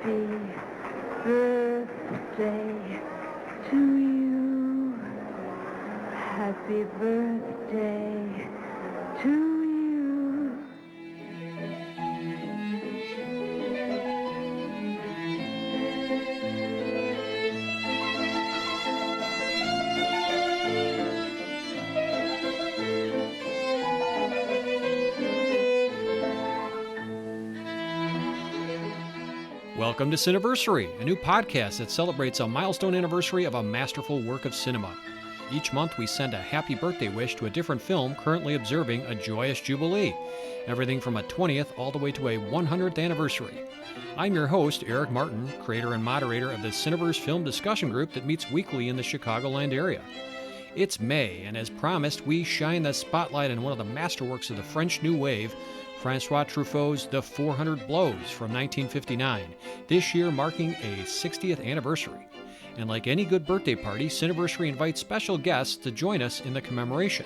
Happy birthday to you. Happy birthday to you. Welcome to Cineversary, a new podcast that celebrates a milestone anniversary of a masterful work of cinema. Each month we send a happy birthday wish to a different film currently observing a joyous jubilee, everything from a 20th all the way to a 100th anniversary. I'm your host, Eric Martin, creator and moderator of the Cineverse Film Discussion Group that meets weekly in the Chicagoland area. It's May, and as promised, we shine the spotlight on one of the masterworks of the French New Wave, Francois Truffaut's The 400 Blows from 1959, this year marking a 60th anniversary. And like any good birthday party, Cineversary invites special guests to join us in the commemoration.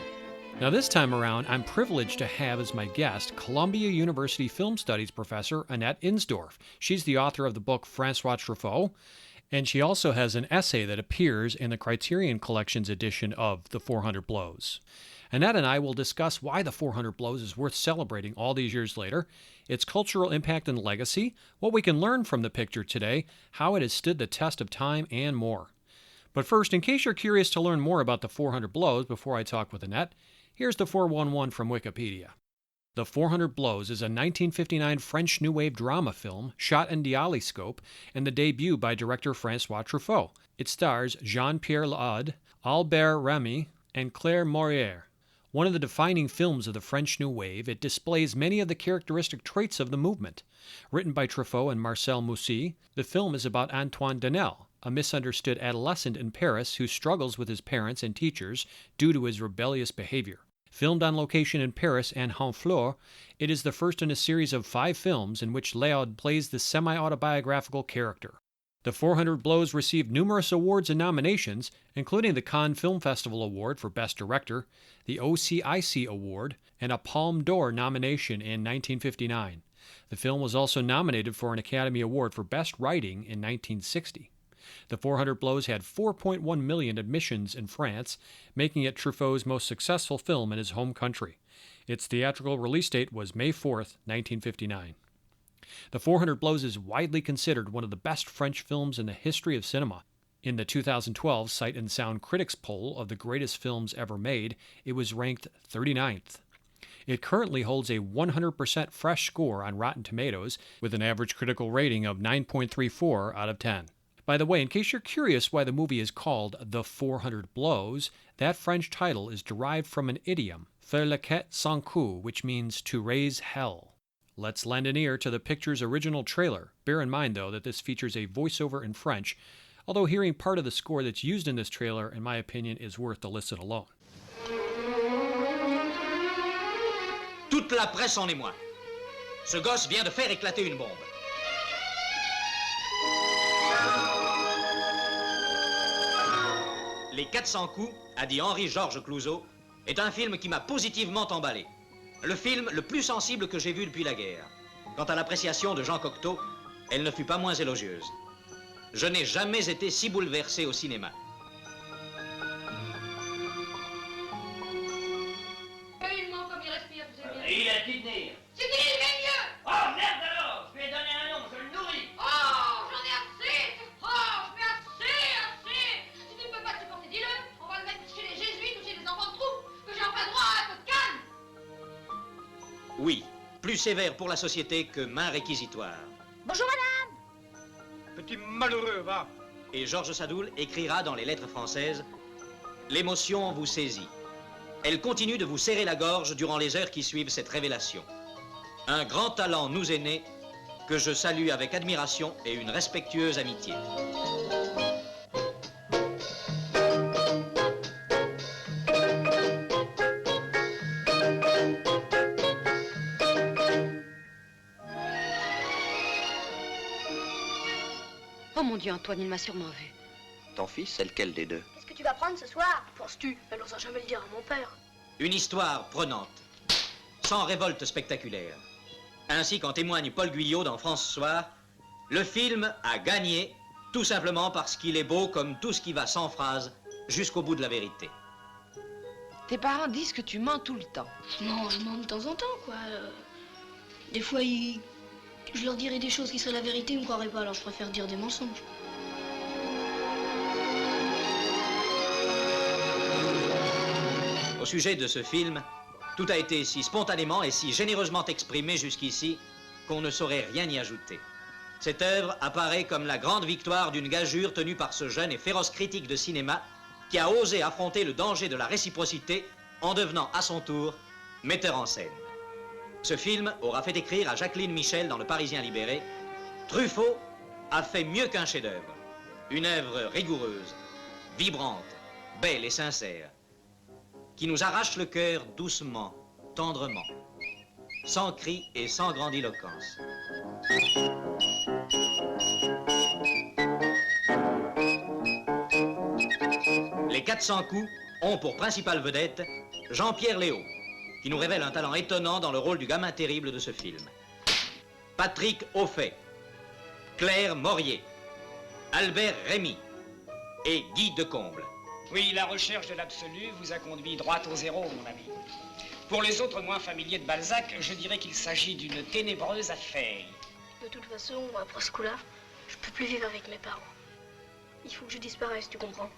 Now this time around, I'm privileged to have as my guest Columbia University Film Studies professor Annette Insdorf. She's the author of the book Francois Truffaut, and she also has an essay that appears in the Criterion Collection's edition of The 400 Blows. Annette and I will discuss why The 400 Blows is worth celebrating all these years later, its cultural impact and legacy, what we can learn from the picture today, how it has stood the test of time, and more. But first, in case you're curious to learn more about The 400 Blows before I talk with Annette, here's the 411 from Wikipedia. The 400 Blows is a 1959 French New Wave drama film shot in dialyscope and the debut by director Francois Truffaut. It stars Jean-Pierre Laude, Albert Remy, and Claire Morier. One of the defining films of the French New Wave, it displays many of the characteristic traits of the movement. Written by Truffaut and Marcel Moussy, the film is about Antoine Danel, a misunderstood adolescent in Paris who struggles with his parents and teachers due to his rebellious behavior. Filmed on location in Paris and Honfleur, it is the first in a series of 5 films in which Laude plays the semi-autobiographical character. The 400 Blows received numerous awards and nominations, including the Cannes Film Festival Award for Best Director, the OCIC Award, and a Palme d'Or nomination in 1959. The film was also nominated for an Academy Award for Best Writing in 1960. The 400 Blows had 4.1 million admissions in France, making it Truffaut's most successful film in his home country. Its theatrical release date was May 4th, 1959. The 400 Blows is widely considered one of the best French films in the history of cinema. In the 2012 Sight and Sound Critics poll of the greatest films ever made, it was ranked 39th. It currently holds a 100% fresh score on Rotten Tomatoes, with an average critical rating of 9.34 out of 10. By the way, in case you're curious why the movie is called The 400 Blows, that French title is derived from an idiom, faire la quête sans coup, which means to raise hell. Let's lend an ear to the picture's original trailer. Bear in mind, though, that this features a voiceover in French, although hearing part of the score that's used in this trailer, in my opinion, is worth the listen alone. Toute la presse en émoi. Ce gosse vient de faire éclater une bombe. Les 400 coups, a dit Henri-Georges Clouzot, est un film qui m'a positivement emballé. Le film le plus sensible que j'ai vu depuis la guerre. Quant à l'appréciation de Jean Cocteau, elle ne fut pas moins élogieuse. Je n'ai jamais été si bouleversé au cinéma. Comme il respire, vous aimez bien. Il a dit tenir. C'est qu'il est mieux. Oh merde alors, je lui ai donné un nom, je le nourris. Oh, j'en ai assez. Oh, je mets assez. Si tu ne peux pas te supporter, dis-le. On va le mettre chez les jésuites ou chez les enfants de troupe, que j'ai enfin droit à un peu de calme. Oui, plus sévère pour la société que main réquisitoire. Bonjour, madame. Petit malheureux, va. Et Georges Sadoul écrira dans les lettres françaises « L'émotion vous saisit. Elle continue de vous serrer la gorge durant les heures qui suivent cette révélation. Un grand talent nous est né, que je salue avec admiration et une respectueuse amitié. » Oh mon Dieu, Antoine, il m'a sûrement vu. Ton fils, c'est lequel des deux? Qu'est-ce que tu vas prendre ce soir? Penses-tu? Elle n'osera jamais le dire à mon père. Une histoire prenante, sans révolte spectaculaire. Ainsi qu'en témoigne Paul Guyot dans France Soir, Le film a gagné tout simplement parce qu'il est beau comme tout ce qui va sans phrase jusqu'au bout de la vérité. Tes parents disent que tu mens tout le temps. Je mens de temps en temps, quoi. Des fois, je leur dirais des choses qui seraient la vérité, ils me croiraient pas, alors je préfère dire des mensonges. Au sujet de ce film, tout a été si spontanément et si généreusement exprimé jusqu'ici qu'on ne saurait rien y ajouter. Cette œuvre apparaît comme la grande victoire d'une gageure tenue par ce jeune et féroce critique de cinéma qui a osé affronter le danger de la réciprocité en devenant à son tour metteur en scène. Ce film aura fait écrire à Jacqueline Michel dans Le Parisien libéré « Truffaut a fait mieux qu'un chef-d'œuvre. Une œuvre rigoureuse, vibrante, belle et sincère, qui nous arrache le cœur doucement, tendrement, sans cri et sans grandiloquence. » Les 400 coups ont pour principale vedette Jean-Pierre Léaud, qui nous révèle un talent étonnant dans le rôle du gamin terrible de ce film. Patrick Auffay, Claire Morier, Albert Rémy et Guy Decomble. Oui, la recherche de l'absolu vous a conduit droit au zéro, mon ami. Pour les autres moins familiers de Balzac, je dirais qu'il s'agit d'une ténébreuse affaire. De toute façon, après ce coup-là, je peux plus vivre avec mes parents. Il faut que je disparaisse, tu comprends?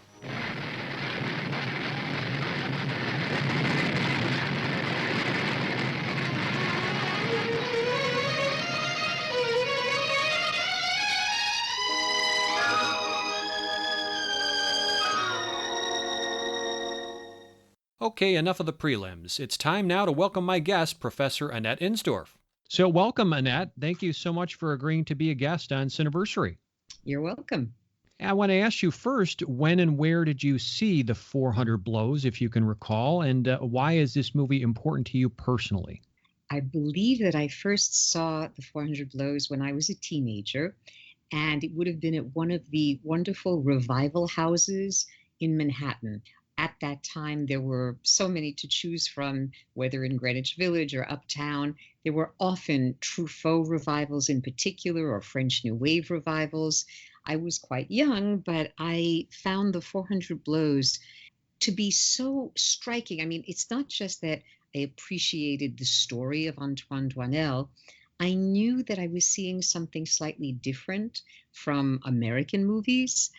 Okay, enough of the prelims. It's time now to welcome my guest, Professor Annette Insdorf. So welcome, Annette. Thank you so much for agreeing to be a guest on Cineversary. You're welcome. I want to ask you first, when and where did you see The 400 Blows, if you can recall, and why is this movie important to you personally? I believe that I first saw The 400 Blows when I was a teenager, and it would have been at one of the wonderful revival houses in Manhattan. At that time, there were so many to choose from, whether in Greenwich Village or uptown. There were often Truffaut revivals in particular, or French New Wave revivals. I was quite young, but I found The 400 Blows to be so striking. I mean, it's not just that I appreciated the story of Antoine Doinel. I knew that I was seeing something slightly different from American movies.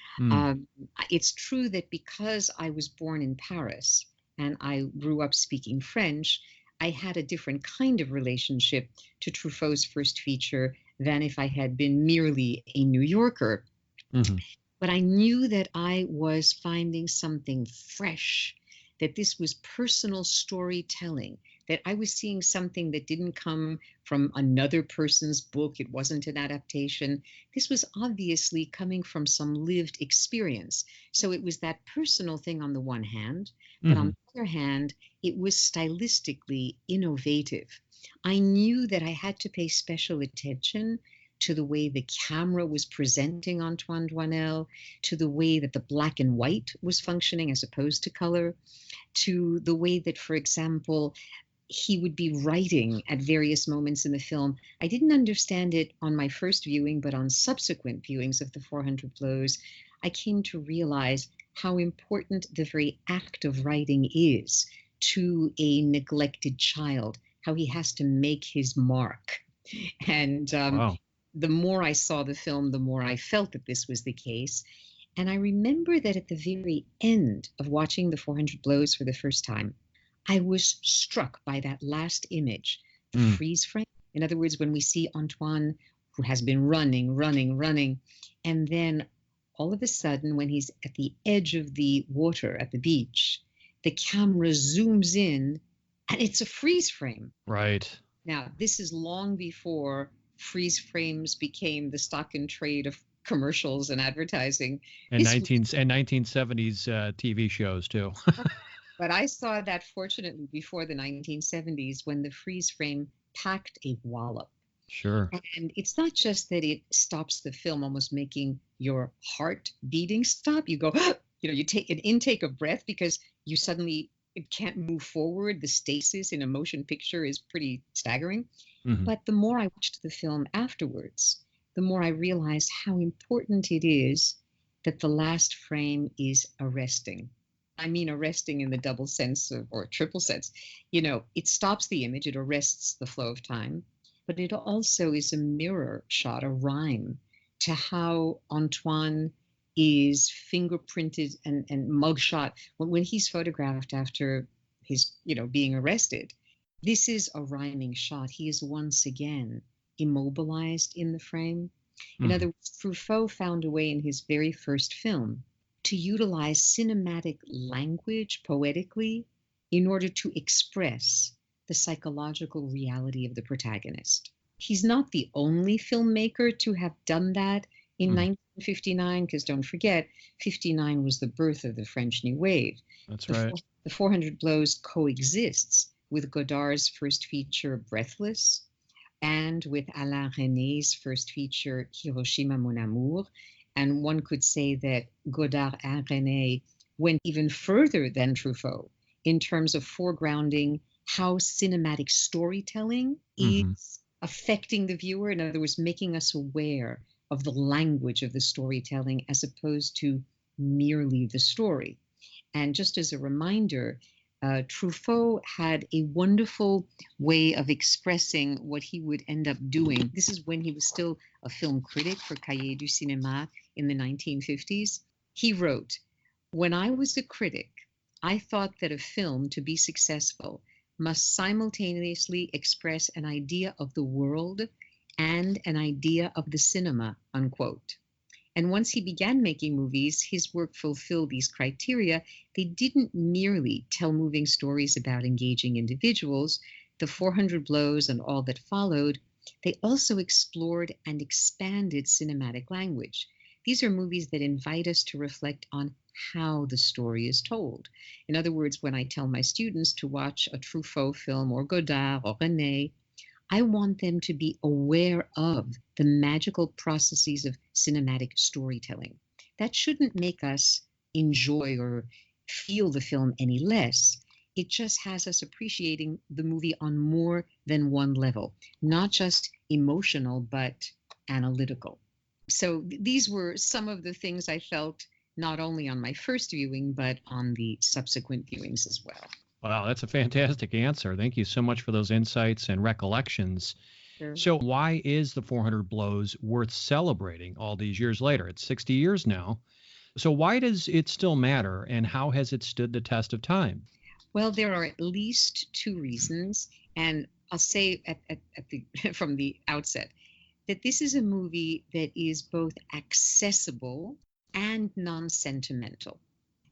It's true that because I was born in Paris and I grew up speaking French, I had a different kind of relationship to Truffaut's first feature than if I had been merely a New Yorker. Mm-hmm. But I knew that I was finding something fresh, that this was personal storytelling, that I was seeing something that didn't come from another person's book. It wasn't an adaptation. This was obviously coming from some lived experience. So it was that personal thing on the one hand, but on the other hand, it was stylistically innovative. I knew that I had to pay special attention to the way the camera was presenting Antoine Doinel, to the way that the black and white was functioning as opposed to color, to the way that, for example, he would be writing at various moments in the film. I didn't understand it on my first viewing, but on subsequent viewings of The 400 Blows, I came to realize how important the very act of writing is to a neglected child, how he has to make his mark. And the more I saw the film, the more I felt that this was the case. And I remember that at the very end of watching The 400 Blows for the first time, I was struck by that last image, the freeze frame. In other words, when we see Antoine, who has been running, and then all of a sudden, when he's at the edge of the water at the beach, the camera zooms in and it's a freeze frame. Right. Now, this is long before freeze frames became the stock in trade of commercials and advertising. And 1970s TV shows, too. But I saw that, fortunately, before the 1970s, when the freeze frame packed a wallop. Sure. And it's not just that it stops the film, almost making your heart beating stop. You go, you take an intake of breath because you suddenly can't move forward. The stasis in a motion picture is pretty staggering. But the more I watched the film afterwards, the more I realized how important it is that the last frame is arresting. I mean, arresting in the double sense or triple sense. It stops the image, it arrests the flow of time, but it also is a mirror shot, a rhyme to how Antoine is fingerprinted and mugshot when he's photographed after his, being arrested. This is a rhyming shot. He is once again immobilized in the frame. In other words, Truffaut found a way in his very first film to utilize cinematic language poetically in order to express the psychological reality of the protagonist. He's not the only filmmaker to have done that in 1959, because don't forget, 59 was the birth of the French New Wave. That's right. The 400 Blows coexists with Godard's first feature, Breathless, and with Alain René's first feature, Hiroshima Mon Amour. And one could say that Godard and René went even further than Truffaut in terms of foregrounding how cinematic storytelling is affecting the viewer. In other words, making us aware of the language of the storytelling as opposed to merely the story. And just as a reminder, Truffaut had a wonderful way of expressing what he would end up doing. This is when he was still a film critic for Cahiers du Cinéma in the 1950s. He wrote, "When I was a critic, I thought that a film, to be successful, must simultaneously express an idea of the world and an idea of the cinema," unquote. And once he began making movies, his work fulfilled these criteria. They didn't merely tell moving stories about engaging individuals, the 400 Blows and all that followed. They also explored and expanded cinematic language. These are movies that invite us to reflect on how the story is told. In other words, when I tell my students to watch a Truffaut film or Godard or René, I want them to be aware of the magical processes of cinematic storytelling. That shouldn't make us enjoy or feel the film any less. It just has us appreciating the movie on more than one level, not just emotional, but analytical. So these were some of the things I felt not only on my first viewing, but on the subsequent viewings as well. Wow, that's a fantastic answer. Thank you so much for those insights and recollections. Sure. So why is the 400 Blows worth celebrating all these years later? It's 60 years now. So why does it still matter, and how has it stood the test of time? Well, there are at least two reasons, and I'll say from the outset that this is a movie that is both accessible and non-sentimental.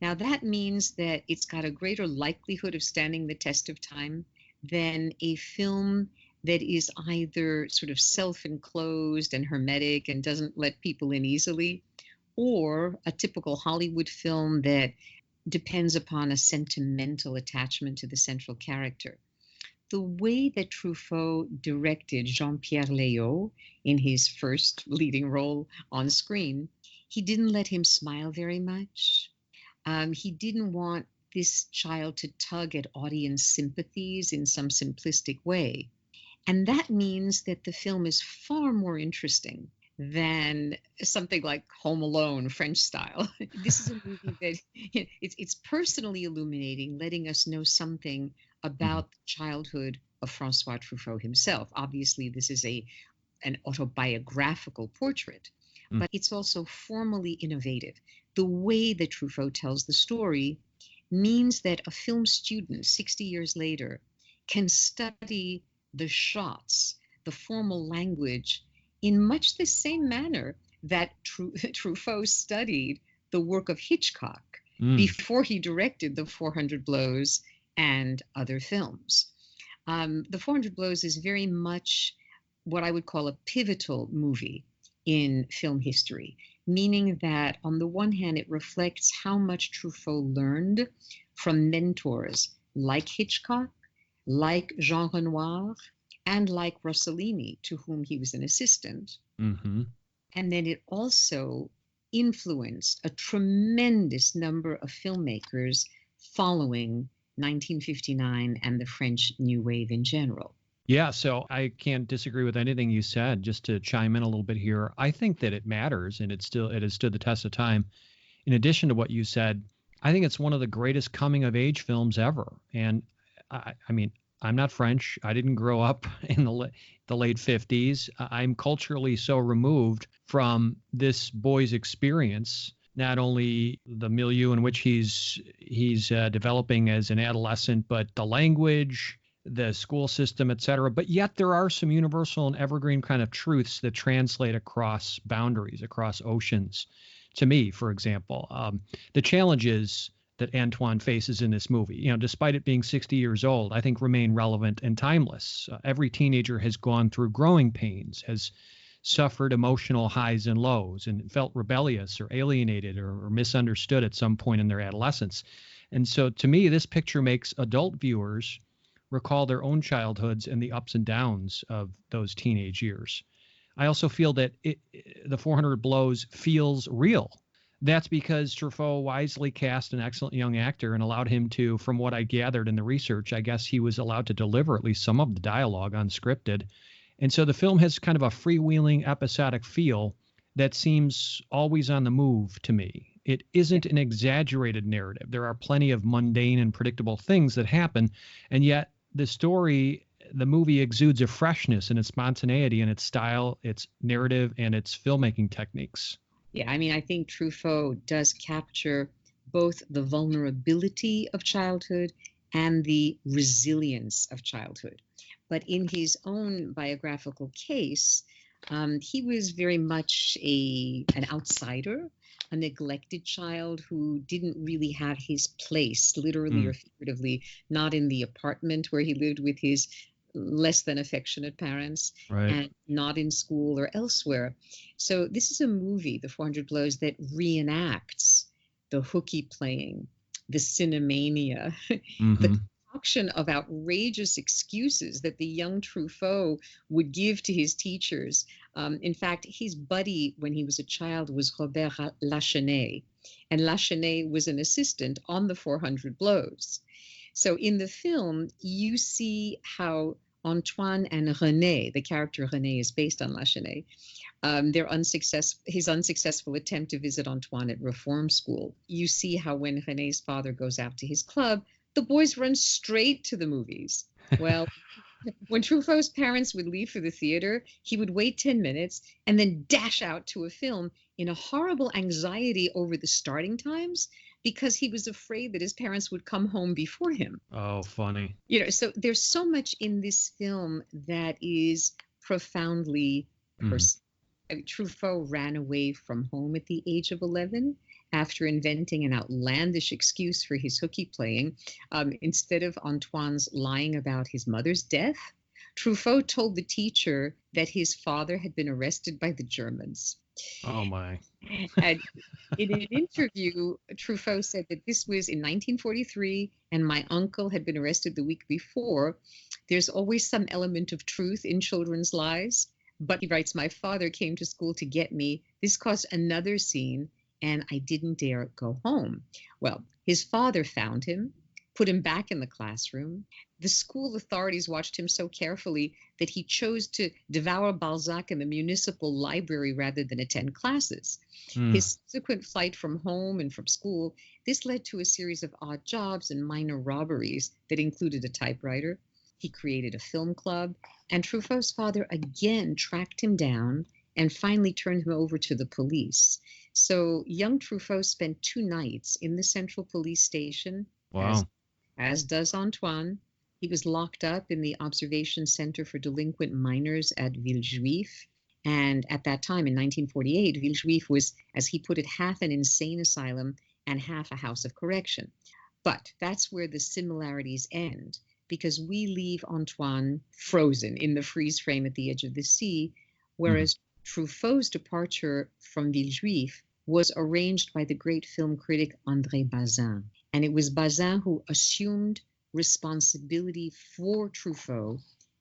Now, that means that it's got a greater likelihood of standing the test of time than a film that is either sort of self-enclosed and hermetic and doesn't let people in easily, or a typical Hollywood film that depends upon a sentimental attachment to the central character. The way that Truffaut directed Jean-Pierre Léaud in his first leading role on screen, he didn't let him smile very much. He didn't want this child to tug at audience sympathies in some simplistic way. And that means that the film is far more interesting than something like Home Alone, French style. This is a movie that it's personally illuminating, letting us know something about the childhood of François Truffaut himself. Obviously, this is an autobiographical portrait, but it's also formally innovative. The way that Truffaut tells the story means that a film student 60 years later can study the shots, the formal language, in much the same manner that Truffaut studied the work of Hitchcock before he directed the 400 Blows and other films. The 400 Blows is very much what I would call a pivotal movie in film history, meaning that on the one hand, it reflects how much Truffaut learned from mentors like Hitchcock, like Jean Renoir, and like Rossellini, to whom he was an assistant. And then it also influenced a tremendous number of filmmakers following 1959 and the French New Wave in general. Yeah, so I can't disagree with anything you said. Just to chime in a little bit here, I think that it matters, and it has stood the test of time. In addition to what you said, I think it's one of the greatest coming of age films ever. And I mean, I'm not French. I didn't grow up in the late 50s. I'm culturally so removed from this boy's experience, not only the milieu in which he's developing as an adolescent, but the language, the school system, et cetera. But yet there are some universal and evergreen kind of truths that translate across boundaries, across oceans. To me, for example, the challenges that Antoine faces in this movie, despite it being 60 years old, I think remain relevant and timeless. Every teenager has gone through growing pains, has suffered emotional highs and lows, and felt rebellious or alienated or misunderstood at some point in their adolescence. And so to me, this picture makes adult viewers recall their own childhoods and the ups and downs of those teenage years. I also feel that the 400 Blows feels real. That's because Truffaut wisely cast an excellent young actor and allowed him to, from what I gathered in the research, I guess he was allowed to deliver at least some of the dialogue unscripted. And so the film has kind of a freewheeling episodic feel that seems always on the move to me. It isn't an exaggerated narrative. There are plenty of mundane and predictable things that happen, and yet the movie exudes a freshness in its spontaneity and its style, its narrative, and its filmmaking techniques. Yeah, I mean, I think Truffaut does capture both the vulnerability of childhood and the resilience of childhood. But in his own biographical case, he was very much an outsider, a neglected child who didn't really have his place, literally or figuratively, not in the apartment where he lived with his less than affectionate parents, right, and not in school or elsewhere. So this is a movie, The 400 Blows, that reenacts the hooky playing, the cinemania, the concoction of outrageous excuses that the young Truffaut would give to his teachers. In fact, his buddy when he was a child was Robert Lachenet, and Lachenet was an assistant on The 400 Blows. So in the film, you see how Antoine and René, the character René is based on Lachenet, his unsuccessful attempt to visit Antoine at reform school. You see how when René's father goes out to his club, the boys run straight to the movies. Well, when Truffaut's parents would leave for the theater, he would wait 10 minutes and then dash out to a film in a horrible anxiety over the starting times because he was afraid that his parents would come home before him. Oh, funny. So there's so much in this film that is profoundly personal. Truffaut ran away from home at the age of 11 after inventing an outlandish excuse for his hooky playing. Instead of Antoine's lying about his mother's death, Truffaut told the teacher that his father had been arrested by the Germans. Oh, my. And in an interview, Truffaut said that this was in 1943 and my uncle had been arrested the week before. There's always some element of truth in children's lives. But he writes, my father came to school to get me. This caused another scene, and I didn't dare go home. Well, his father found him, put him back in the classroom. The school authorities watched him so carefully that he chose to devour Balzac in the municipal library rather than attend classes. His subsequent flight from home and from school, this led to a series of odd jobs and minor robberies that included a typewriter. He created a film club, and Truffaut's father again tracked him down and finally turned him over to the police. So young Truffaut spent 2 nights in the Central Police Station, as does Antoine. He was locked up in the Observation Center for Delinquent Minors at Villejuif. And at that time, in 1948, Villejuif was, as he put it, half an insane asylum and half a house of correction. But that's where the similarities end, because we leave Antoine frozen in the freeze frame at the edge of the sea, whereas Truffaut's departure from Villejuif was arranged by the great film critic André Bazin. And it was Bazin who assumed responsibility for Truffaut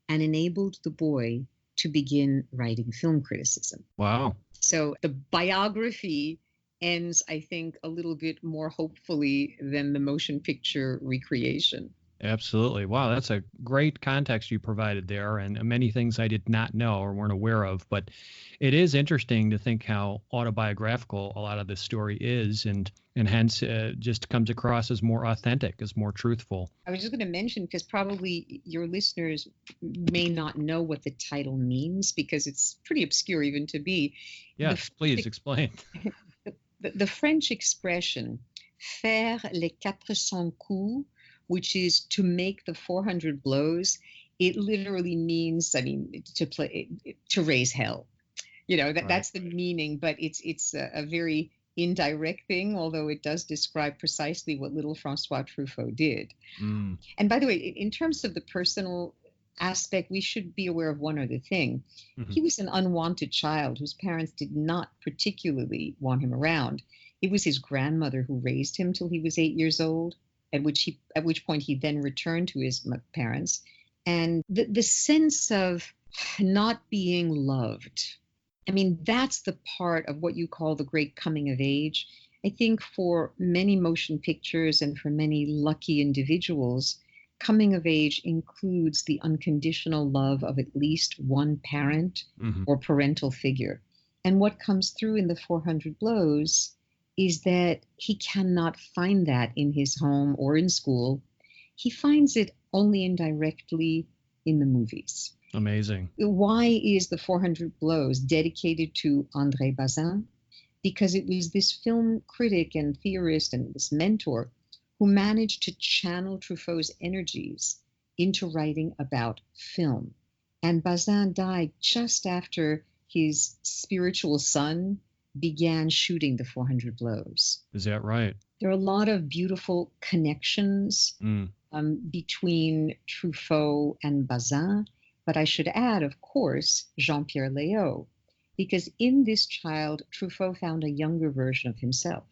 and enabled the boy to begin writing film criticism. Wow. So the biography ends, I think, a little bit more hopefully than the motion picture recreation. Absolutely. Wow, that's a great context you provided there, and many things I did not know or weren't aware of. But it is interesting to think how autobiographical a lot of this story is, and hence just comes across as more authentic, as more truthful. I was just going to mention, because probably your listeners may not know what the title means, because it's pretty obscure even to be. Yes, please explain. The French expression faire les 400 coups, which is to make the 400 blows, it literally means, I mean, to raise hell. You know, that's the meaning, but it's a very indirect thing, although it does describe precisely what little Francois Truffaut did. Mm. And by the way, in terms of the personal aspect, we should be aware of one other thing. Mm-hmm. He was an unwanted child whose parents did not particularly want him around. It was his grandmother who raised him till he was 8 years old, at which point he then returned to his parents. And the sense of not being loved, I mean, that's the part of what you call the great coming of age. I think for many motion pictures and for many lucky individuals, coming of age includes the unconditional love of at least one parent or parental figure. And what comes through in the 400 Blows is that he cannot find that in his home or in school. He finds it only indirectly in the movies. Amazing. Why is the 400 Blows dedicated to André Bazin? Because it was this film critic and theorist and this mentor who managed to channel Truffaut's energies into writing about film. And Bazin died just after his spiritual son began shooting the 400 Blows. Is that right? There are a lot of beautiful connections between Truffaut and Bazin. But I should add, of course, Jean-Pierre Léaud, because in this child, Truffaut found a younger version of himself,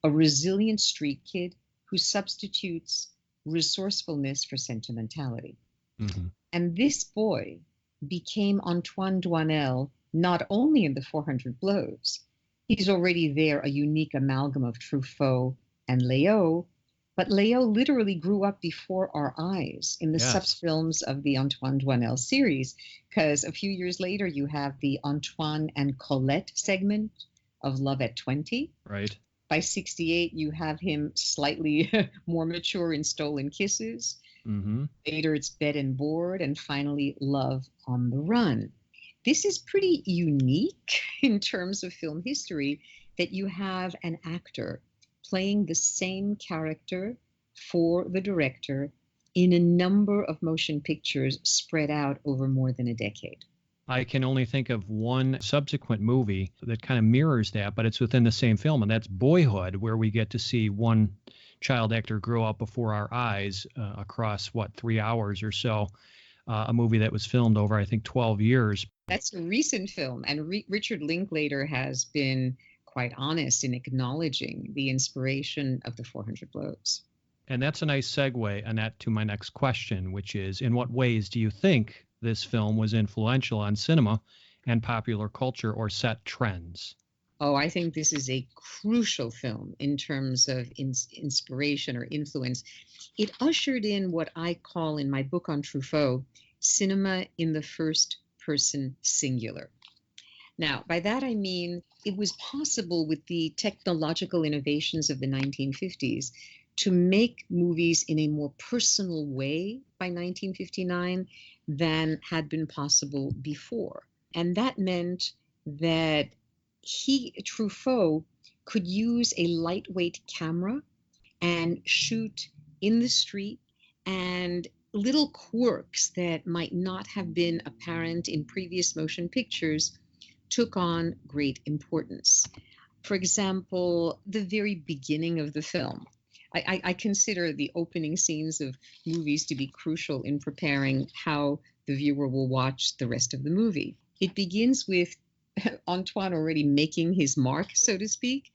a resilient street kid who substitutes resourcefulness for sentimentality. Mm-hmm. And this boy became Antoine Doinel not only in the 400 Blows. He's already there, a unique amalgam of Truffaut and Léaud, but Léaud literally grew up before our eyes in the sub-films of the Antoine Doinel series, because a few years later you have the Antoine and Colette segment of Love at 20. Right. By 68, you have him slightly more mature in Stolen Kisses. Mm-hmm. Later it's Bed and Board, and finally Love on the Run. This is pretty unique in terms of film history, that you have an actor playing the same character for the director in a number of motion pictures spread out over more than a decade. I can only think of one subsequent movie that kind of mirrors that, but it's within the same film, and that's Boyhood, where we get to see one child actor grow up before our eyes across, 3 hours or so, a movie that was filmed over, I think, 12 years. That's a recent film, and Richard Linklater has been quite honest in acknowledging the inspiration of the 400 Blows. And that's a nice segue, Annette, to my next question, which is, in what ways do you think this film was influential on cinema and popular culture or set trends? Oh, I think this is a crucial film in terms of inspiration or influence. It ushered in what I call in my book on Truffaut, cinema in the first person singular. Now, by that I mean it was possible with the technological innovations of the 1950s to make movies in a more personal way by 1959 than had been possible before. And that meant that Truffaut, could use a lightweight camera and shoot in the street, and little quirks that might not have been apparent in previous motion pictures took on great importance. For example, the very beginning of the film. I consider the opening scenes of movies to be crucial in preparing how the viewer will watch the rest of the movie. It begins with Antoine already making his mark, so to speak,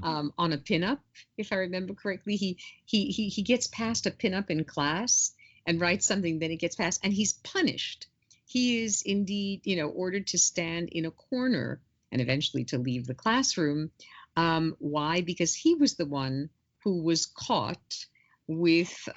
on a pinup. If I remember correctly, he gets past a pinup in class and writes something, then it gets past, and he's punished. He is indeed, ordered to stand in a corner and eventually to leave the classroom. Why? Because he was the one who was caught with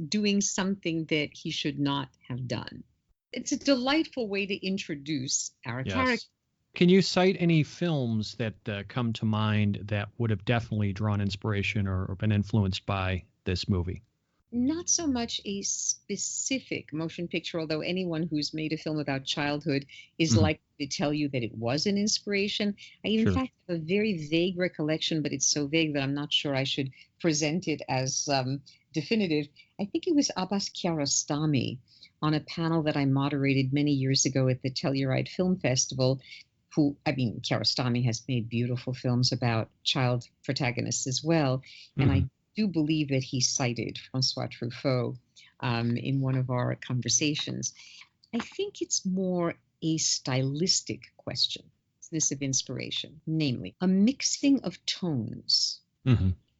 doing something that he should not have done. It's a delightful way to introduce our character. Yes. Can you cite any films that come to mind that would have definitely drawn inspiration or been influenced by this movie? Not so much a specific motion picture, although anyone who's made a film about childhood is likely to tell you that it was an inspiration. I, in fact, have a very vague recollection, but it's so vague that I'm not sure I should present it as definitive. I think it was Abbas Kiarostami on a panel that I moderated many years ago at the Telluride Film Festival, Kiarostami has made beautiful films about child protagonists as well, and I do believe that he cited Francois Truffaut in one of our conversations. I think it's more a stylistic question, this of inspiration, namely a mixing of tones.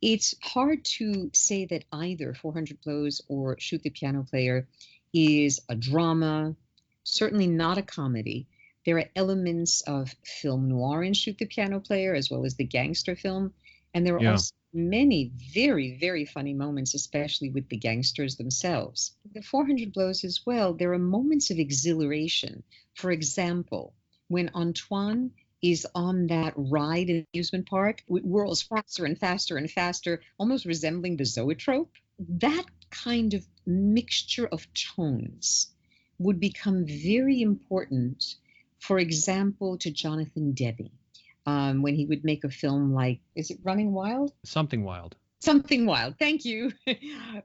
It's hard to say that either 400 Blows or Shoot the Piano Player is a drama, certainly not a comedy. There are elements of film noir in Shoot the Piano Player, as well as the gangster film. And there are also many very, very funny moments, especially with the gangsters themselves. The 400 Blows as well, there are moments of exhilaration. For example, when Antoine is on that ride in the amusement park, it whirls faster and faster and faster, almost resembling the zoetrope. That kind of mixture of tones would become very important, for example, to Jonathan Demme. When he would make a film like, is it Running Wild? Something Wild. Something Wild. Thank you.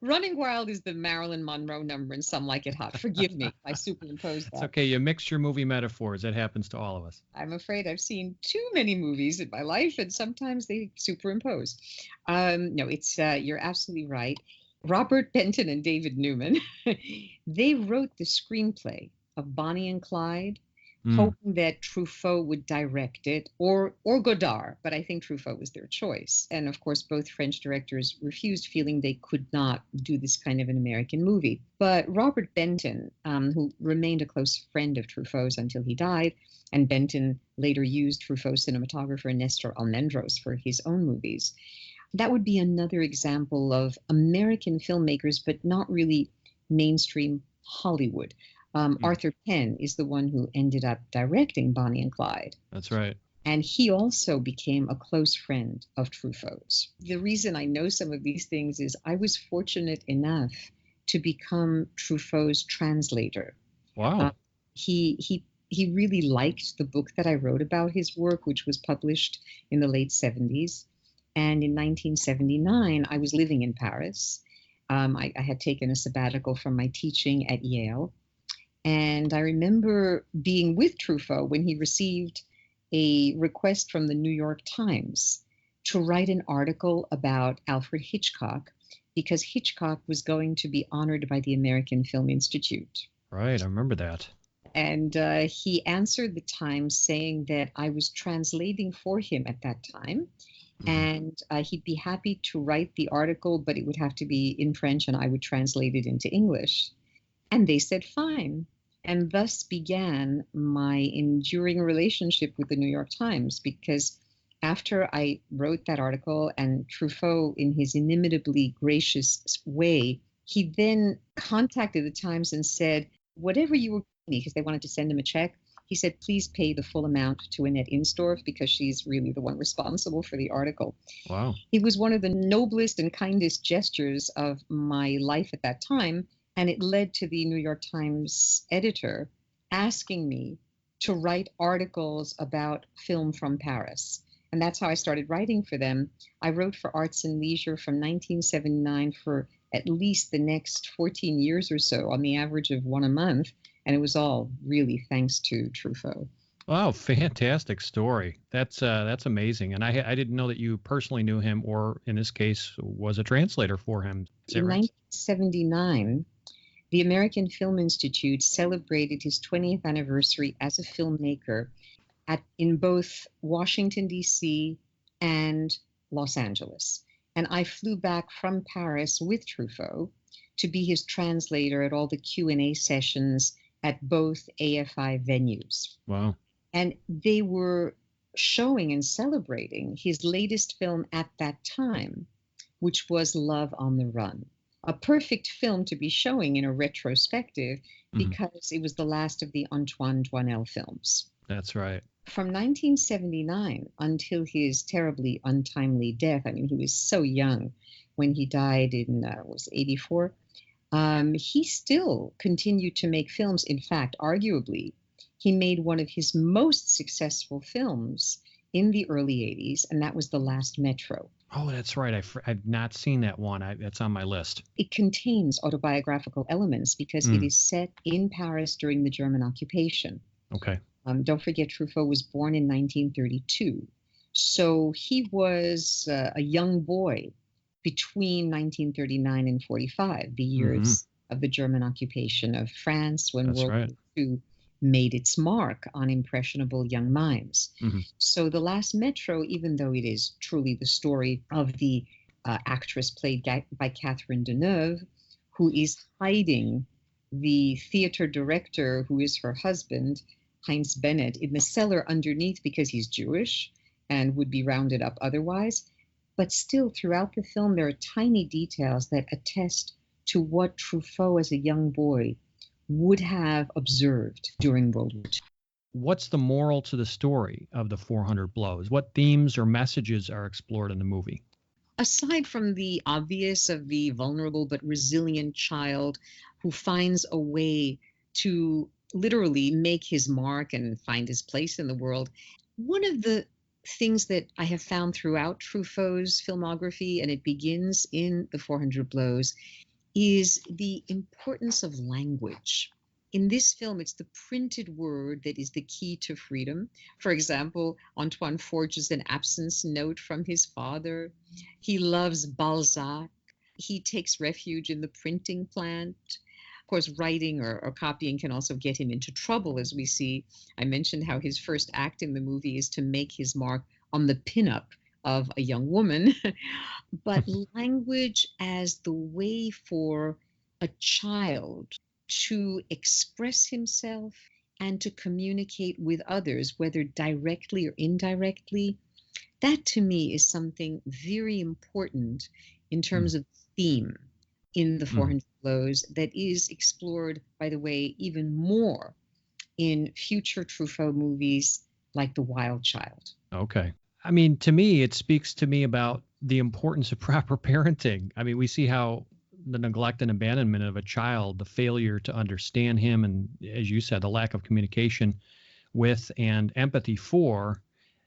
Running Wild is the Marilyn Monroe number and Some Like It Hot. Forgive me. I superimposed that. It's okay. You mix your movie metaphors. That happens to all of us. I'm afraid I've seen too many movies in my life, and sometimes they superimpose. No, it's you're absolutely right. Robert Benton and David Newman, they wrote the screenplay of Bonnie and Clyde, hoping that Truffaut would direct it, or Godard, but I think Truffaut was their choice. And of course, both French directors refused, feeling they could not do this kind of an American movie. But Robert Benton, who remained a close friend of Truffaut's until he died, and Benton later used Truffaut's cinematographer Nestor Almendros for his own movies. That would be another example of American filmmakers, but not really mainstream Hollywood. Arthur Penn is the one who ended up directing Bonnie and Clyde. That's right. And he also became a close friend of Truffaut's. The reason I know some of these things is I was fortunate enough to become Truffaut's translator. Wow. He really liked the book that I wrote about his work, which was published in the late 70s. And in 1979, I was living in Paris. I had taken a sabbatical from my teaching at Yale. And I remember being with Truffaut when he received a request from the New York Times to write an article about Alfred Hitchcock, because Hitchcock was going to be honored by the American Film Institute. Right, I remember that. And he answered the Times saying that I was translating for him at that time, and he'd be happy to write the article, but it would have to be in French and I would translate it into English. And they said, fine. And thus began my enduring relationship with the New York Times, because after I wrote that article, and Truffaut, in his inimitably gracious way, he then contacted the Times and said, whatever you were giving me, because they wanted to send him a check, he said, please pay the full amount to Annette Insdorf, because she's really the one responsible for the article. Wow. It was one of the noblest and kindest gestures of my life at that time. And it led to the New York Times editor asking me to write articles about film from Paris. And that's how I started writing for them. I wrote for Arts and Leisure from 1979 for at least the next 14 years or so, on the average of one a month. And it was all really thanks to Truffaut. Wow, fantastic story. That's amazing. And I didn't know that you personally knew him, or in this case, was a translator for him. In 1979, the American Film Institute celebrated his 20th anniversary as a filmmaker in both Washington, D.C. and Los Angeles. And I flew back from Paris with Truffaut to be his translator at all the Q&A sessions at both AFI venues. Wow. And they were showing and celebrating his latest film at that time, which was Love on the Run. a perfect film to be showing in a retrospective Mhm. because it was the last of the Antoine Doinel films. That's right. From 1979 until his terribly untimely death, I mean, he was so young when he died in, was 84, he still continued to make films. In fact, arguably, he made one of his most successful films in the early 80s, and that was The Last Metro. Oh, that's right. I've not seen that one. That's on my list. It contains autobiographical elements because it is set in Paris during the German occupation. Okay. Don't forget, Truffaut was born in 1932. So he was a young boy between 1939 and 45, the years of the German occupation of France, when That's World right. War II made its mark on impressionable young minds. So The Last Metro, even though it is truly the story of the actress played by Catherine Deneuve, who is hiding the theater director who is her husband, Heinz Bennett, in the cellar underneath because he's Jewish and would be rounded up otherwise. But still, throughout the film, there are tiny details that attest to what Truffaut, as a young boy, would have observed during World War II. What's the moral to the story of the 400 Blows? What themes or messages are explored in the movie? Aside from the obvious of the vulnerable but resilient child who finds a way to literally make his mark and find his place in the world, one of the things that I have found throughout Truffaut's filmography, and it begins in The 400 Blows, is the importance of language. In this film, it's the printed word that is the key to freedom. For example, Antoine forges an absence note from his father. He loves Balzac. He takes refuge in the printing plant. Of course, writing or copying can also get him into trouble, as we see. I mentioned how his first act in the movie is to make his mark on the pinup of a young woman. But language as the way for a child to express himself and to communicate with others, whether directly or indirectly, that to me is something very important in terms of theme in The 400 Blows that is explored, by the way, even more in future Truffaut movies like The Wild Child. Okay. I mean, to me, it speaks to me about the importance of proper parenting. I mean, we see how the neglect and abandonment of a child, the failure to understand him, and as you said, the lack of communication with and empathy for,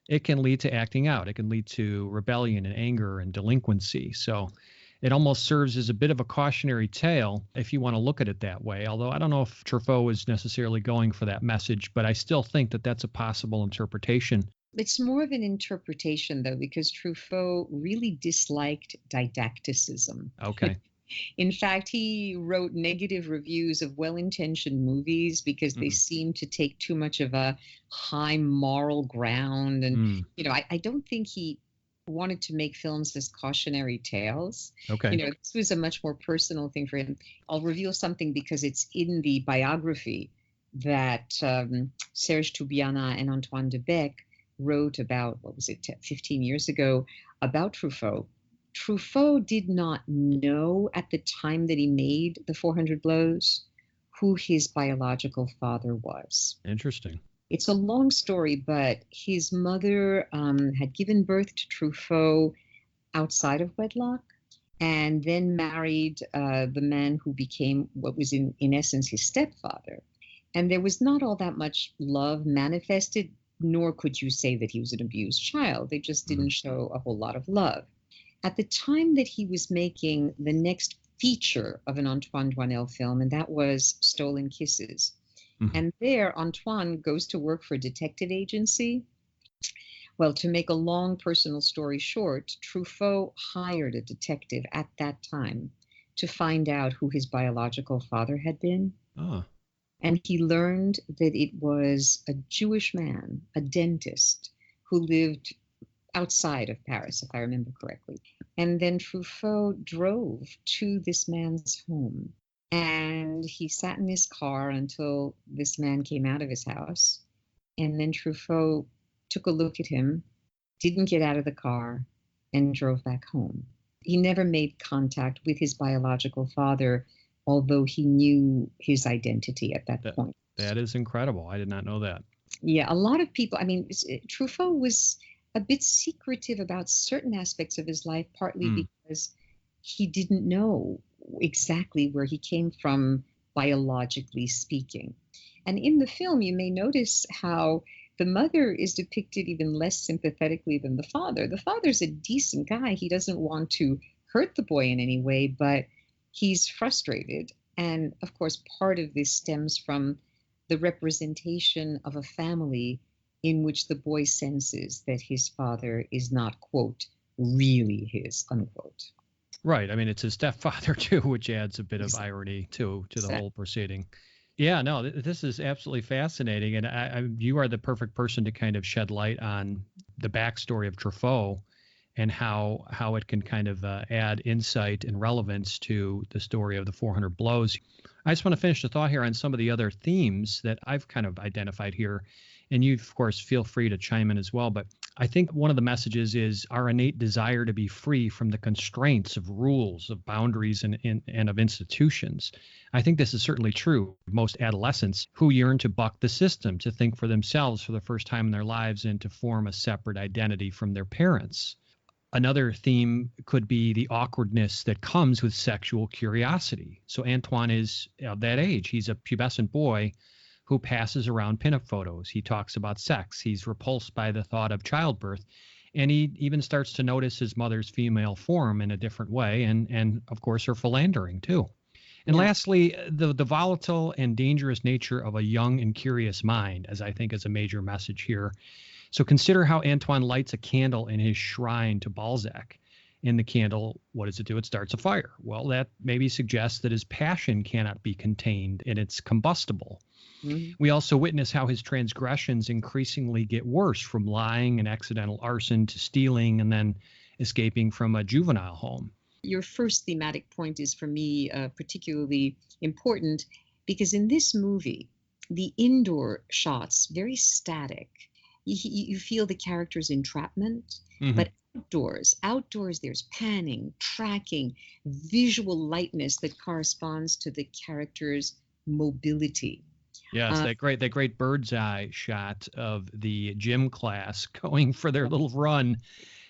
it can lead to acting out. It can lead to rebellion and anger and delinquency. So it almost serves as a bit of a cautionary tale if you want to look at it that way. Although I don't know if Truffaut was necessarily going for that message, but I still think that that's a possible interpretation. It's more of an interpretation, though, because Truffaut really disliked didacticism. Okay. In fact, he wrote negative reviews of well-intentioned movies because they seemed to take too much of a high moral ground. And, I don't think he wanted to make films as cautionary tales. Okay. This was a much more personal thing for him. I'll reveal something because it's in the biography that Serge Toubiana and Antoine de Bec wrote about, 15 years ago, about Truffaut. Truffaut did not know at the time that he made The 400 Blows who his biological father was. Interesting. It's a long story, but his mother had given birth to Truffaut outside of wedlock and then married the man who became what was in essence his stepfather. And there was not all that much love manifested, nor could you say that he was an abused child. They just didn't show a whole lot of love. At the time that he was making the next feature of an Antoine Doinel film, and that was Stolen Kisses. And there, Antoine goes to work for a detective agency. Well, to make a long personal story short, Truffaut hired a detective at that time to find out who his biological father had been. Oh. And he learned that it was a Jewish man, a dentist, who lived outside of Paris, if I remember correctly. And then Truffaut drove to this man's home. And he sat in his car until this man came out of his house. And then Truffaut took a look at him, didn't get out of the car, and drove back home. He never made contact with his biological father, although he knew his identity at that point. That is incredible. I did not know that. Yeah, a lot of people, I mean, Truffaut was a bit secretive about certain aspects of his life, partly because he didn't know exactly where he came from, biologically speaking. And in the film, you may notice how the mother is depicted even less sympathetically than the father. The father's a decent guy. He doesn't want to hurt the boy in any way, but he's frustrated. And of course, part of this stems from the representation of a family in which the boy senses that his father is not, quote, really his, unquote. Right. I mean, it's his stepfather, too, which adds a bit of irony to the whole proceeding. Yeah, no, this is absolutely fascinating. And you are the perfect person to kind of shed light on the backstory of Truffaut and how it can kind of add insight and relevance to the story of the 400 Blows. I just want to finish the thought here on some of the other themes that I've kind of identified here. And you, of course, feel free to chime in as well. But I think one of the messages is our innate desire to be free from the constraints of rules, of boundaries, and of institutions. I think this is certainly true of most adolescents who yearn to buck the system, to think for themselves for the first time in their lives, and to form a separate identity from their parents. Another theme could be the awkwardness that comes with sexual curiosity. So Antoine is of that age. He's a pubescent boy who passes around pinup photos. He talks about sex. He's repulsed by the thought of childbirth. And he even starts to notice his mother's female form in a different way, and of course, her philandering, too. And lastly, the volatile and dangerous nature of a young and curious mind, as I think is a major message here. So consider how Antoine lights a candle in his shrine to Balzac. In the candle, what does it do? It starts a fire. Well, that maybe suggests that his passion cannot be contained and it's combustible. We also witness how his transgressions increasingly get worse, from lying and accidental arson to stealing and then escaping from a juvenile home. Your first thematic point is, for me, particularly important because in this movie, the indoor shots, very static. You feel the character's entrapment, but outdoors, there's panning, tracking, visual lightness that corresponds to the character's mobility. Yes, that great bird's eye shot of the gym class going for their little run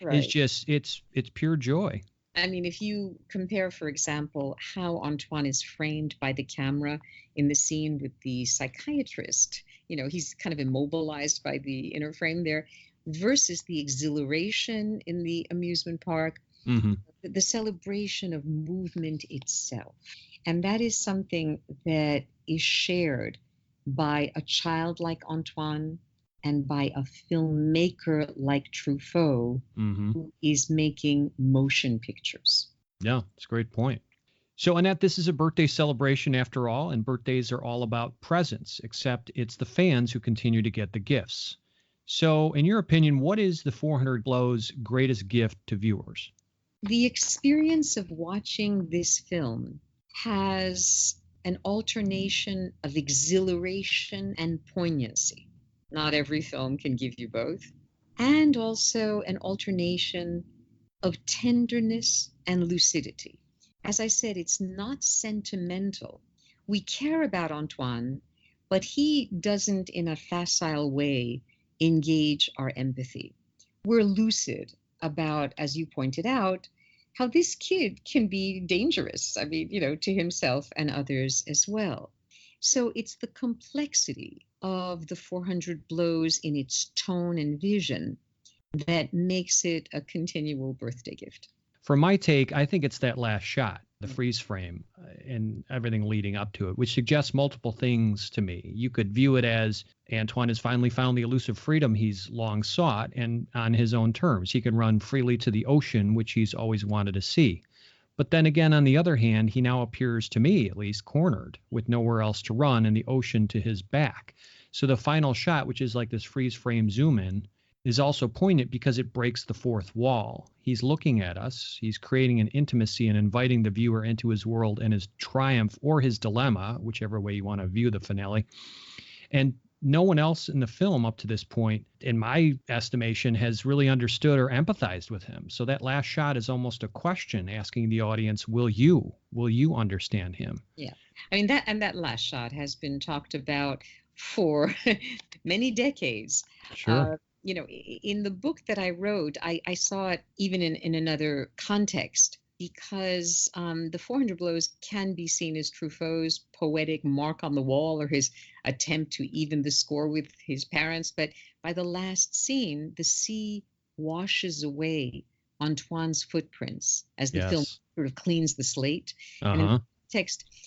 is just it's pure joy. I mean, if you compare, for example, how Antoine is framed by the camera in the scene with the psychiatrist, he's kind of immobilized by the inner frame there, versus the exhilaration in the amusement park, the celebration of movement itself. And that is something that is shared by a child like Antoine and by a filmmaker like Truffaut, who is making motion pictures. Yeah, it's a great point. So, Annette, this is a birthday celebration after all, and birthdays are all about presents, except it's the fans who continue to get the gifts. So, in your opinion, what is the 400 Blows' greatest gift to viewers? The experience of watching this film has an alternation of exhilaration and poignancy. Not every film can give you both. And also an alternation of tenderness and lucidity. As I said, it's not sentimental. We care about Antoine, but he doesn't, in a facile way, engage our empathy. We're lucid about, as you pointed out, how this kid can be dangerous, to himself and others as well. So it's the complexity of the 400 Blows in its tone and vision that makes it a continual birthday gift. For my take, I think it's that last shot, the freeze frame, and everything leading up to it, which suggests multiple things to me. You could view it as Antoine has finally found the elusive freedom he's long sought, and on his own terms. He can run freely to the ocean, which he's always wanted to see. But then again, on the other hand, he now appears, to me at least, cornered, with nowhere else to run and the ocean to his back. So the final shot, which is like this freeze frame zoom in, is also poignant because it breaks the fourth wall. He's looking at us, he's creating an intimacy and inviting the viewer into his world and his triumph or his dilemma, whichever way you want to view the finale. And no one else in the film up to this point, in my estimation, has really understood or empathized with him. So that last shot is almost a question asking the audience, will you understand him? Yeah. I mean, that last shot has been talked about for many decades. Sure. In the book that I wrote, I saw it even in another context, because the 400 Blows can be seen as Truffaut's poetic mark on the wall, or his attempt to even the score with his parents. But by the last scene, the sea washes away Antoine's footprints as the film Yes. sort of cleans the slate. And Uh-huh.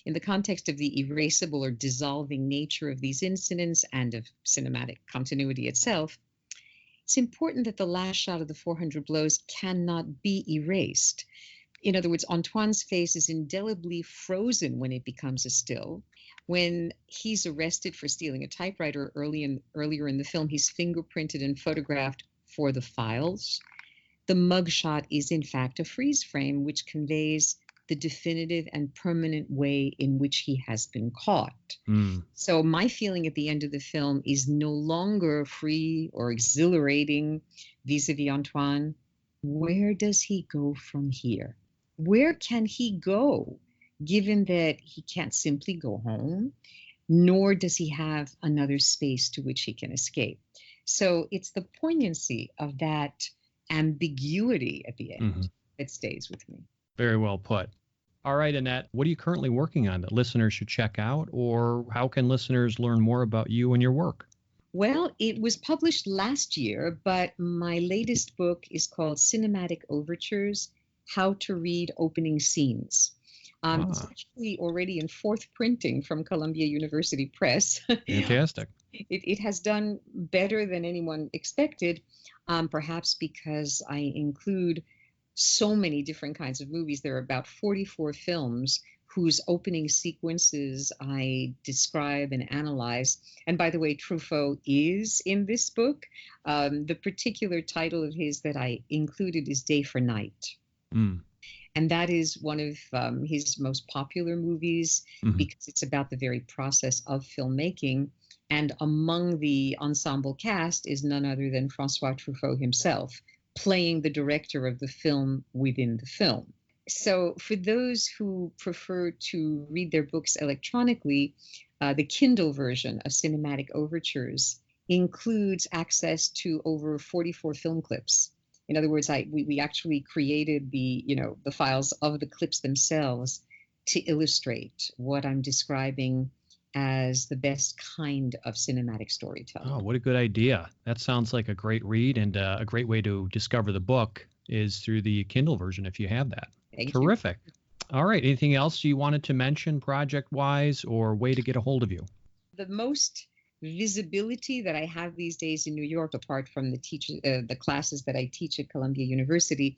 in the context of the erasable or dissolving nature of these incidents and of cinematic continuity itself, it's important that the last shot of the 400 Blows cannot be erased. In other words, Antoine's face is indelibly frozen when it becomes a still. When he's arrested for stealing a typewriter earlier in the film, he's fingerprinted and photographed for the files. The mugshot is, in fact, a freeze frame, which conveys the definitive and permanent way in which he has been caught. So my feeling at the end of the film is no longer free or exhilarating vis-a-vis Antoine. Where does he go from here? Where can he go, given that he can't simply go home, nor does he have another space to which he can escape? So it's the poignancy of that ambiguity at the end that stays with me. Very well put. All right, Annette, what are you currently working on that listeners should check out, or how can listeners learn more about you and your work? Well, it was published last year, but my latest book is called Cinematic Overtures: How to Read Opening Scenes. It's actually already in fourth printing from Columbia University Press. Fantastic. It has done better than anyone expected, perhaps because I include so many different kinds of movies. There are about 44 films whose opening sequences I describe and analyze. And by the way, Truffaut is in this book. The particular title of his that I included is Day for Night. And that is one of his most popular movies because it's about the very process of filmmaking. And among the ensemble cast is none other than François Truffaut himself, playing the director of the film within the film. So for those who prefer to read their books electronically, the Kindle version of Cinematic Overtures includes access to over 44 film clips. In other words, we actually created the files of the clips themselves to illustrate what I'm describing as the best kind of cinematic storytelling. Oh, what a good idea. That sounds like a great read, and a great way to discover the book is through the Kindle version if you have that. Terrific. All right. Anything else you wanted to mention project-wise or way to get a hold of you? The most visibility that I have these days in New York, apart from the classes that I teach at Columbia University,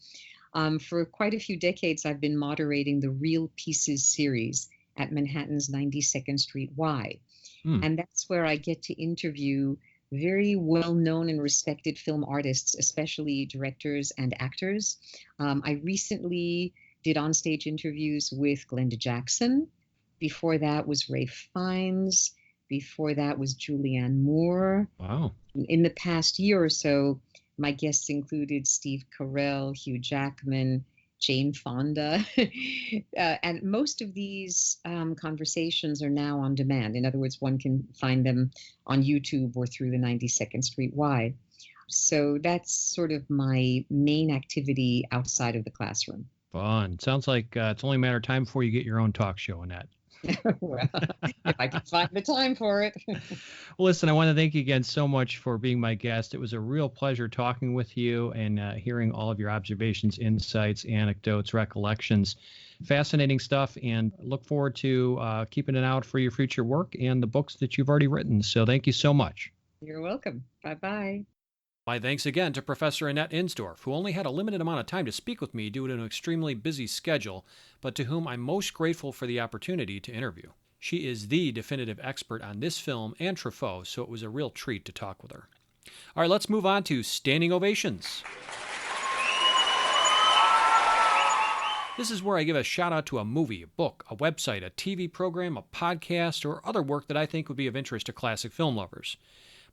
for quite a few decades, I've been moderating the Real Pieces series at Manhattan's 92nd Street Y. And that's where I get to interview very well-known and respected film artists, especially directors and actors. I recently did onstage interviews with Glenda Jackson. Before that was Ralph Fiennes. Before that was Julianne Moore. Wow. In the past year or so, my guests included Steve Carell, Hugh Jackman, Jane Fonda. And most of these conversations are now on demand. In other words, one can find them on YouTube or through the 92nd Street Y. So that's sort of my main activity outside of the classroom. Fun. Sounds like it's only a matter of time before you get your own talk show, Annette. Well, if I can find the time for it. Well, listen, I want to thank you again so much for being my guest. It was a real pleasure talking with you and hearing all of your observations, insights, anecdotes, recollections. Fascinating stuff, and look forward to keeping an eye out for your future work and the books that you've already written. So thank you so much. You're welcome. Bye-bye. My thanks again to Professor Annette Insdorf, who only had a limited amount of time to speak with me due to an extremely busy schedule, but to whom I'm most grateful for the opportunity to interview. She is the definitive expert on this film and Truffaut, so it was a real treat to talk with her. All right, let's move on to standing ovations. This is where I give a shout out to a movie, a book, a website, a TV program, a podcast, or other work that I think would be of interest to classic film lovers.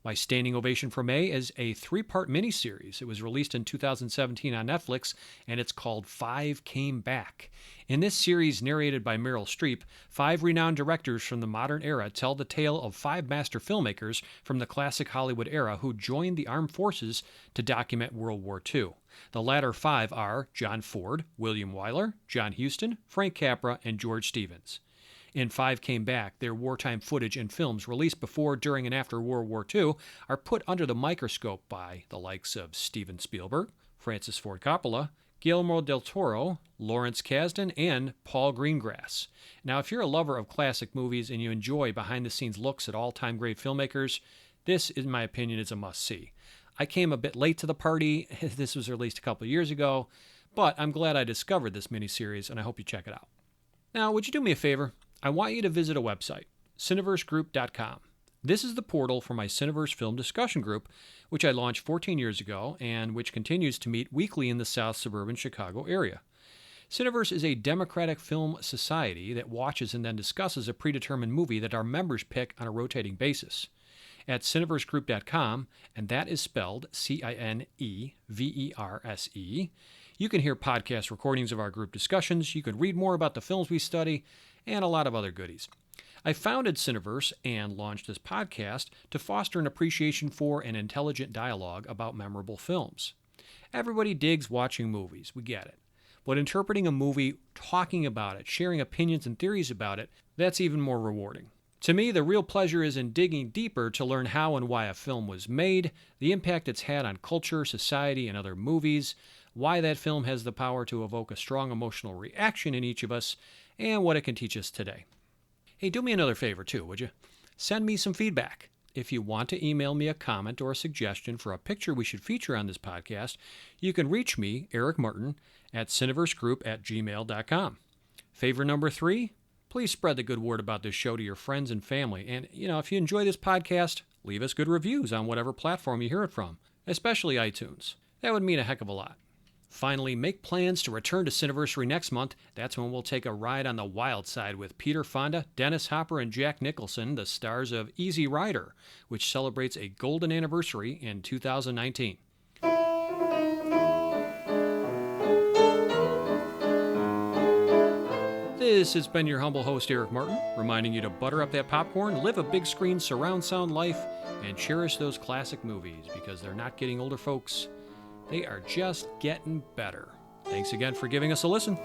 My standing ovation for May is a 3-part miniseries. It was released in 2017 on Netflix, and it's called 5 Came Back. In this series, narrated by Meryl Streep, 5 renowned directors from the modern era tell the tale of 5 master filmmakers from the classic Hollywood era who joined the armed forces to document World War II. The latter 5 are John Ford, William Wyler, John Huston, Frank Capra, and George Stevens. In 5 Came Back, their wartime footage and films released before, during, and after World War II are put under the microscope by the likes of Steven Spielberg, Francis Ford Coppola, Guillermo del Toro, Lawrence Kasdan, and Paul Greengrass. Now, if you're a lover of classic movies and you enjoy behind-the-scenes looks at all-time great filmmakers, this, in my opinion, is a must-see. I came a bit late to the party. This was released a couple of years ago, but I'm glad I discovered this miniseries, and I hope you check it out. Now, would you do me a favor? I want you to visit a website, cineversegroup.com. This is the portal for my Cineverse Film Discussion Group, which I launched 14 years ago and which continues to meet weekly in the South Suburban Chicago area. Cineverse is a democratic film society that watches and then discusses a predetermined movie that our members pick on a rotating basis. At cineversegroup.com, and that is spelled Cineverse, you can hear podcast recordings of our group discussions, you can read more about the films we study, and a lot of other goodies. I founded Cineverse and launched this podcast to foster an appreciation for and intelligent dialogue about memorable films. Everybody digs watching movies, we get it. But interpreting a movie, talking about it, sharing opinions and theories about it, that's even more rewarding. To me, the real pleasure is in digging deeper to learn how and why a film was made, the impact it's had on culture, society, and other movies, why that film has the power to evoke a strong emotional reaction in each of us, and what it can teach us today. Hey, do me another favor too, would you? Send me some feedback. If you want to email me a comment or a suggestion for a picture we should feature on this podcast, you can reach me, Eric Martin, at cineversegroup@gmail.com. Favor number 3, please spread the good word about this show to your friends and family. And, if you enjoy this podcast, leave us good reviews on whatever platform you hear it from, especially iTunes. That would mean a heck of a lot. Finally, make plans to return to Cineversary next month. That's when we'll take a ride on the wild side with Peter Fonda, Dennis Hopper, and Jack Nicholson, the stars of Easy Rider, which celebrates a golden anniversary in 2019. This has been your humble host, Eric Martin, reminding you to butter up that popcorn, live a big screen surround sound life, and cherish those classic movies, because they're not getting older, folks. They are just getting better. Thanks again for giving us a listen.